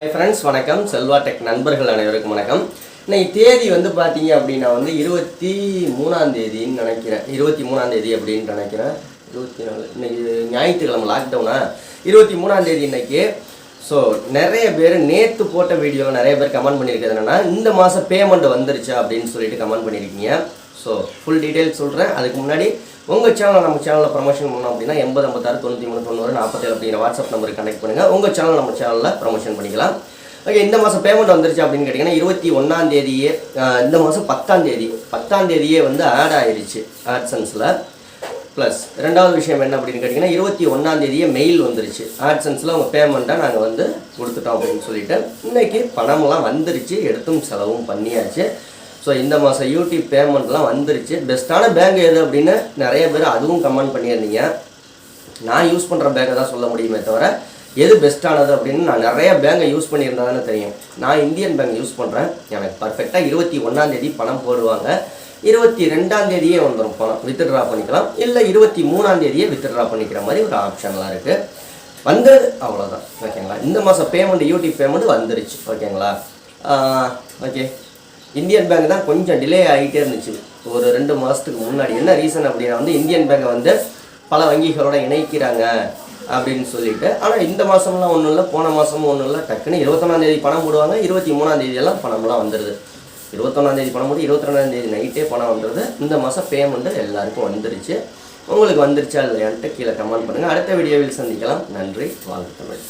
Hi friends, வணக்கம் Selva tech நண்பர்கள் அனைவருக்கும் வணக்கம். இன்னைக்கு தேதி வந்து பாத்தீங்க அப்படினா வந்து 23ஆம் தேதின்னு நினைக்கிறேன். 23ஆம் தேதி அப்படினு நினைக்கிறேன். 24 இன்னைக்கு ஞாயிற்றுக்கிழமை லாக்டவுனா 23ஆம் தேதி இன்னைக்கு. ஸோ நிறைய பேர் நேற்று போட்ட வீடியோவில் நிறைய பேர் கமெண்ட் பண்ணியிருக்கிறது என்னென்னா இந்த மாதம் பேமெண்ட் வந்துருச்சா அப்படின்னு சொல்லிட்டு கமெண்ட் பண்ணியிருக்கீங்க. ஸோ ஃபுல் டீட்டெயில் சொல்கிறேன். அதுக்கு முன்னாடி உங்கள் சேனலை நம்ம சேனலில் ப்ரமோஷன் பண்ணோம் அப்படின்னா 80 56 93 90 47 அப்படிங்கிற வாட்ஸ்அப் நம்பருக்கு கனெக்ட் பண்ணுங்கள். உங்கள் சேனல் நம்ம சேனலில் ப்ரமோஷன் பண்ணிக்கலாம். ஓகே, இந்த மாதம் பேமெண்ட் வந்துருச்சு அப்படின்னு கேட்டிங்கன்னா 21ஆம் தேதியே இந்த மாதம் 10ஆம் தேதியே வந்து ஆட் ஆயிடுச்சு ஆட்சன்ஸில். ப்ளஸ் ரெண்டாவது விஷயம் என்ன அப்படின்னு கேட்டிங்கன்னா 21ஆம் தேதியே மெயில் வந்துருச்சு ஆட்சன்ஸில் உங்கள் பேமெண்ட்டை நாங்கள் வந்து கொடுத்துட்டோம் அப்படின்னு சொல்லிட்டு. இன்றைக்கி பணமெல்லாம் வந்துருச்சு, எடுத்தும் செலவும் பண்ணியாச்சு. ஸோ இந்த மாதம் யூடியூப் பேமெண்ட்லாம் வந்துருச்சு. பெஸ்ட்டான பேங்க் எது அப்படின்னு நிறைய பேர் அதுவும் கமெண்ட் பண்ணியிருந்தீங்க. நான் யூஸ் பண்ணுற பேங்கை தான் சொல்ல முடியுமே தவிர எது பெஸ்ட்டானது அப்படின்னு நான் நிறைய பேங்கை யூஸ் பண்ணியிருந்தா தானே தெரியும். நான் இந்தியன் பேங்க் யூஸ் பண்ணுறேன். எனக்கு பர்ஃபெக்டாக 21ஆம் தேதி பணம் போடுவாங்க. 22ஆம் தேதியே வந்துடும் பணம், வித்ட்ரா பண்ணிக்கலாம். இல்லை 23ஆம் தேதியே வித்ட்ரா பண்ணிக்கிற மாதிரி ஒரு ஆப்ஷன்லாம் இருக்குது. வந்தது அவ்வளோதான். ஓகேங்களா, இந்த மாதம் பேமெண்ட் யூடியூப் பேமெண்ட் வந்துருச்சு. ஓகேங்களா, ஓகே. இந்தியன் பேங்க் தான் கொஞ்சம் டிலே ஆகிட்டே இருந்துச்சு ஒரு 2 மாதத்துக்கு முன்னாடி. என்ன ரீசன் அப்படின்னா வந்து இந்தியன் பேங்கை வந்து பல வங்கிகளோட இணைக்கிறாங்க அப்படின்னு சொல்லிட்டு. ஆனால் இந்த மாதம்லாம் ஒன்றும் இல்லை, போன மாதமும் ஒன்றும் இல்லை. டக்குன்னு 21ஆம் தேதி பணம் போடுவாங்க, 23ஆம் தேதியெல்லாம் பணம்லாம் வந்துடுது. 21ஆம் தேதி பணம் போட்டு 22ஆம் தேதி நைட்டே பணம் வந்துடுது. இந்த மாதம் பேமெண்ட்டு எல்லாருக்கும் வந்துருச்சு. உங்களுக்கு வந்துருச்சா இல்லையான்ட்டு கீழே கமெண்ட் பண்ணுங்கள். அடுத்த வீடியோவில் சந்திக்கலாம். நன்றி, வாழ்த்துக்கள்.